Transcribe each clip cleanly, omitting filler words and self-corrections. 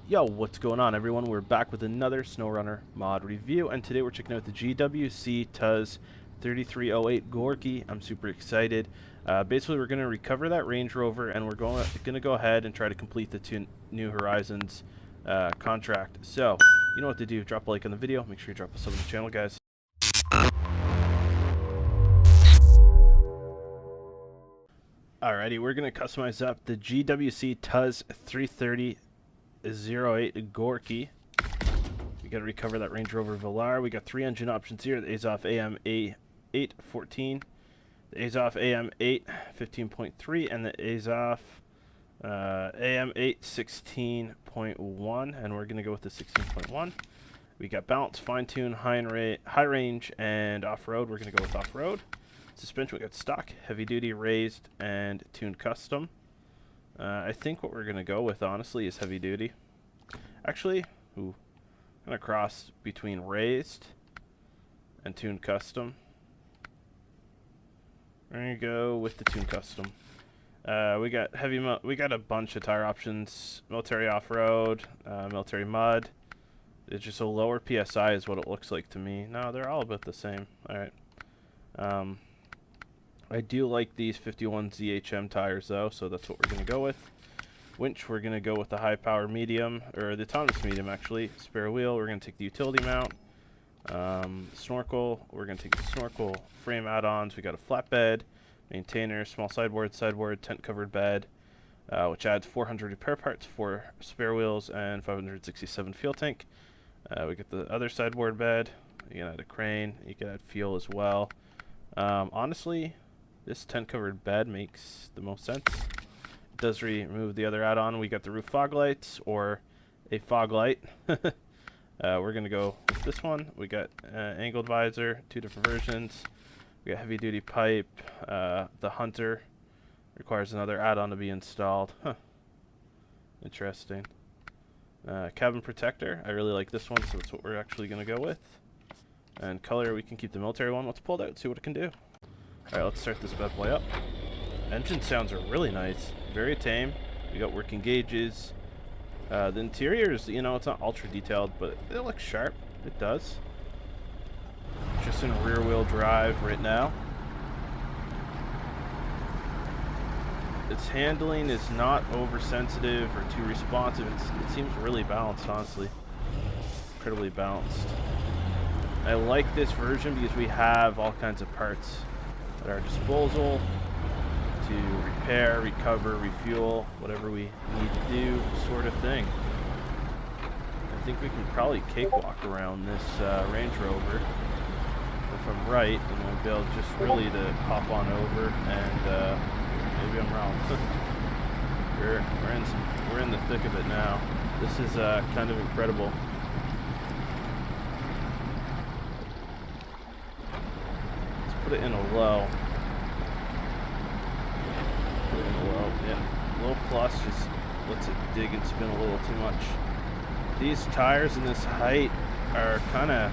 Yo, what's going on, everyone? We're back with another SnowRunner mod review, and today we're checking out the GWC TUZ 3308 GORKY. I'm super excited. Basically, we're going to recover that Range Rover, and we're going to go ahead and try to complete the New Horizons contract. So, you know what to do. Drop a like on the video. Make sure you drop a sub on the channel, guys. Alrighty, we're going to customize up the GWC TUZ 3308 GORKY. We got to recover that Range Rover Velar. We got 3 engine options here: the Azov AM A814, the Azov AM 815.3, and the Azov AM 816.1. And we're going to go with the 16.1. We got balance, fine tune, high range, and off road. We're going to go with off road. Suspension, we got stock, heavy duty, raised, and tuned custom. I think what we're going to go with, honestly, is heavy duty. Actually, I'm going to cross between raised and tuned custom. We're going to go with the tuned custom. We got we got a bunch of tire options: military off-road, military mud. It's just a lower PSI is what it looks like to me. No, they're all about the same. All right. I do like these 51 ZHM tires though, so that's what we're going to go with. Winch, we're going to go with the high power medium, or the autonomous medium actually. Spare wheel, we're going to take the utility mount. Snorkel, we're going to take the snorkel frame add-ons. We got a flatbed, maintainer, small sideboard, tent covered bed, which adds 400 repair parts, 4 spare wheels, and 567 fuel tank. We get the other sideboard bed. You can add a crane, you can add fuel as well. Honestly, this tent covered bed makes the most sense. It does remove the other add-on. We got the roof fog lights, or a fog light. We're going to go with this one. We got angled visor, 2 different versions. We got heavy duty pipe. The Hunter requires another add-on to be installed. Huh. Interesting. Cabin protector. I really like this one, so that's what we're actually going to go with. And color, we can keep the military one. Let's pull it out, see what it can do. Alright, let's start this bad boy up. Engine sounds are really nice. Very tame. We got working gauges. The interior is, you know, it's not ultra detailed, but it looks sharp. It does. Just in rear wheel drive right now. Its handling is not oversensitive or too responsive. It seems really balanced, honestly. Incredibly balanced. I like this version because we have all kinds of parts at our disposal to repair, recover, refuel, whatever we need to do, sort of thing. I think we can probably cakewalk around this Range Rover. If I'm right, and we'll be able just really to hop on over, and maybe I'm wrong. we're in the thick of it now. This is kind of incredible. Let's put it in a low. Yeah, low plus just lets it dig and spin a little too much. These tires in this height are kind of,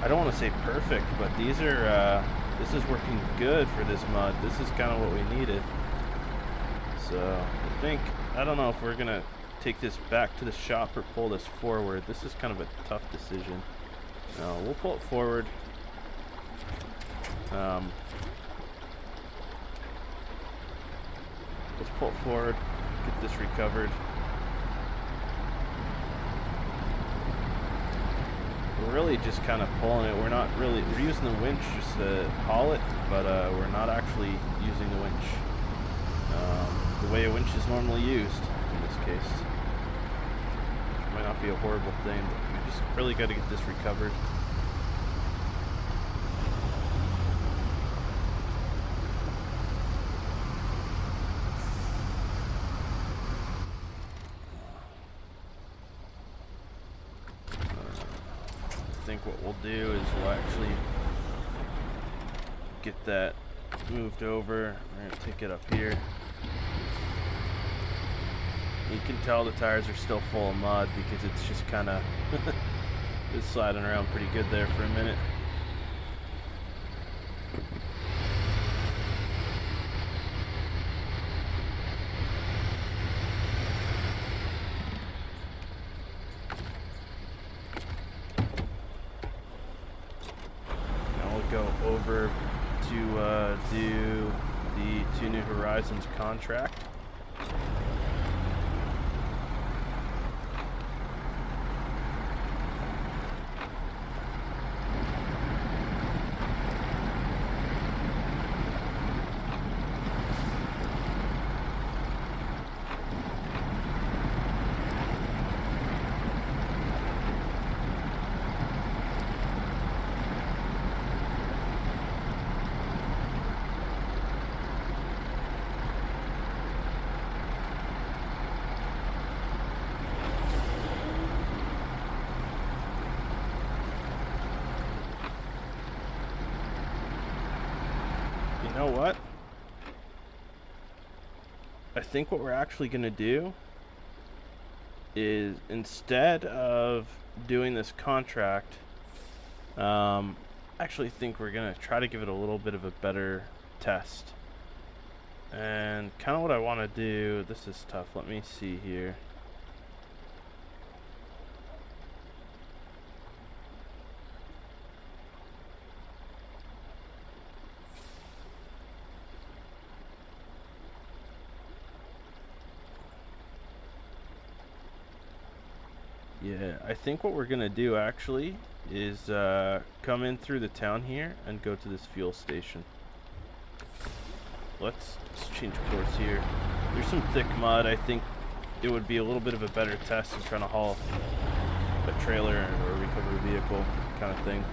I don't want to say perfect, but these are, this is working good for this mud. This is kind of what we needed. So I don't know if we're gonna take this back to the shop or pull this forward. This is kind of a tough decision. No, we'll pull it forward. Let's pull it forward, get this recovered. We're really just kind of pulling it. We're using the winch just to haul it, but we're not actually using the winch the way a winch is normally used in this case. Which might not be a horrible thing, but we just really got to get this recovered. I think what we'll do is we'll actually get that moved over. We're going to take it up here. You can tell the tires are still full of mud because it's just kind of it's sliding around pretty good there for a minute. verb to do the Two New Horizons contract. You know what? I think what we're actually going to do is, instead of doing this contract, actually think we're going to try to give it a little bit of a better test. And kind of what I want to do, this is tough, let me see here. Yeah, I think what we're gonna do actually is come in through the town here and go to this fuel station. Let's change course here. There's some thick mud. I think it would be a little bit of a better test than trying to haul a trailer or a recovery vehicle kind of thing.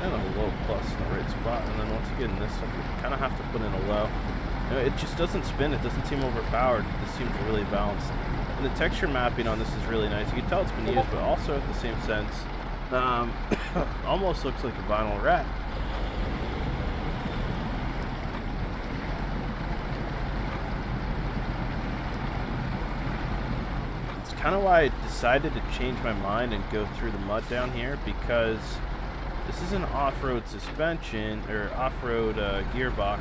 And a low plus in the right spot, and then once you get in this stuff, you kind of have to put in a low. You know, it just doesn't spin. It doesn't seem overpowered. This seems really balanced. And the texture mapping on this is really nice. You can tell it's been used, but also at the same sense, almost looks like a vinyl wrap. It's kind of why I decided to change my mind and go through the mud down here, because this is an off-road suspension, or off-road gearbox,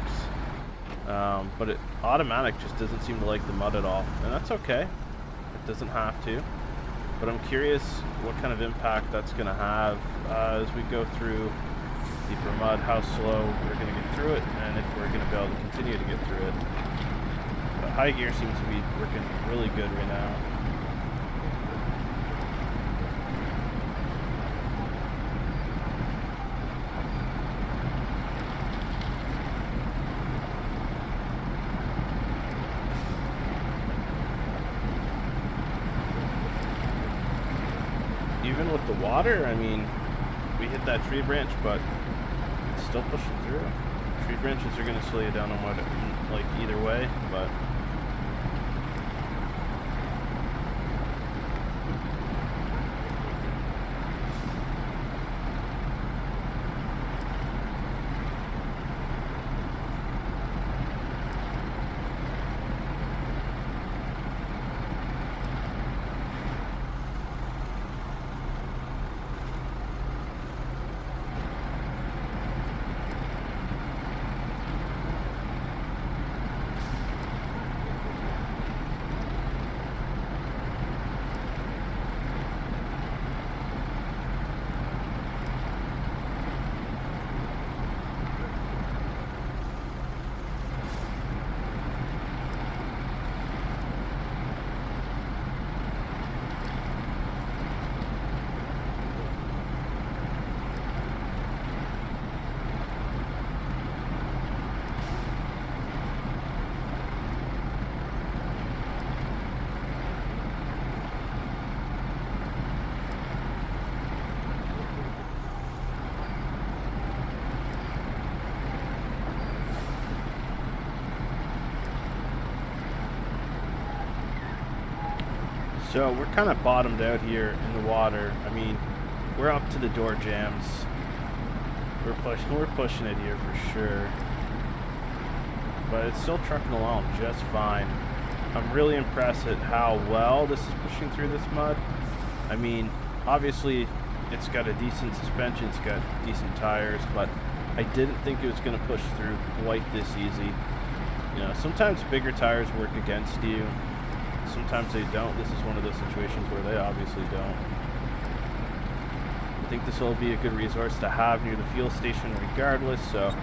but automatic just doesn't seem to like the mud at all, and that's okay. It doesn't have to, but I'm curious what kind of impact that's going to have as we go through deeper mud, how slow we're going to get through it, and if we're going to be able to continue to get through it. But high gear seems to be working really good right now. Even with the water, I mean, we hit that tree branch, but it's still pushing through. Tree branches are going to slow you down on what, like, either way, but so we're kind of bottomed out here in the water. I mean, we're up to the door jams. We're pushing it here for sure. But it's still trucking along just fine. I'm really impressed at how well this is pushing through this mud. I mean, obviously it's got a decent suspension, it's got decent tires, but I didn't think it was going to push through quite this easy. You know, sometimes bigger tires work against you. sometimes they don't. This is one of those situations where they obviously don't. I think this will be a good resource to have near the fuel station regardless, so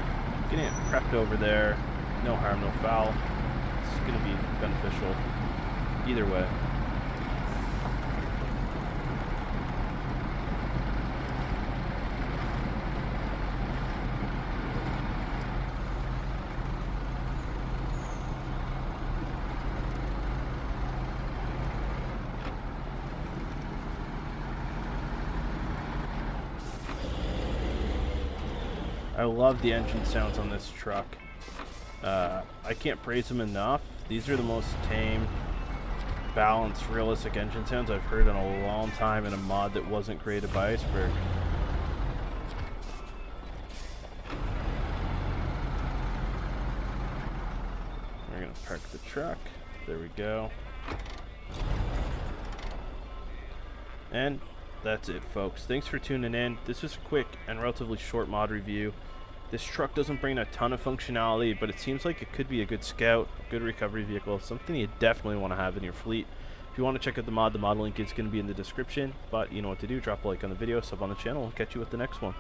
getting it prepped over there, no harm, no foul. It's going to be beneficial either way. I love the engine sounds on this truck. I can't praise them enough. These are the most tame, balanced, realistic engine sounds I've heard in a long time in a mod that wasn't created by Iceberg. We're gonna park the truck. There we go. And that's it, folks. Thanks for tuning in. This was a quick and relatively short mod review. This truck doesn't bring a ton of functionality, but it seems like it could be a good scout, good recovery vehicle, something you definitely want to have in your fleet. If you want to check out the mod link is going to be in the description, but you know what to do. Drop a like on the video, sub on the channel, and catch you with the next one.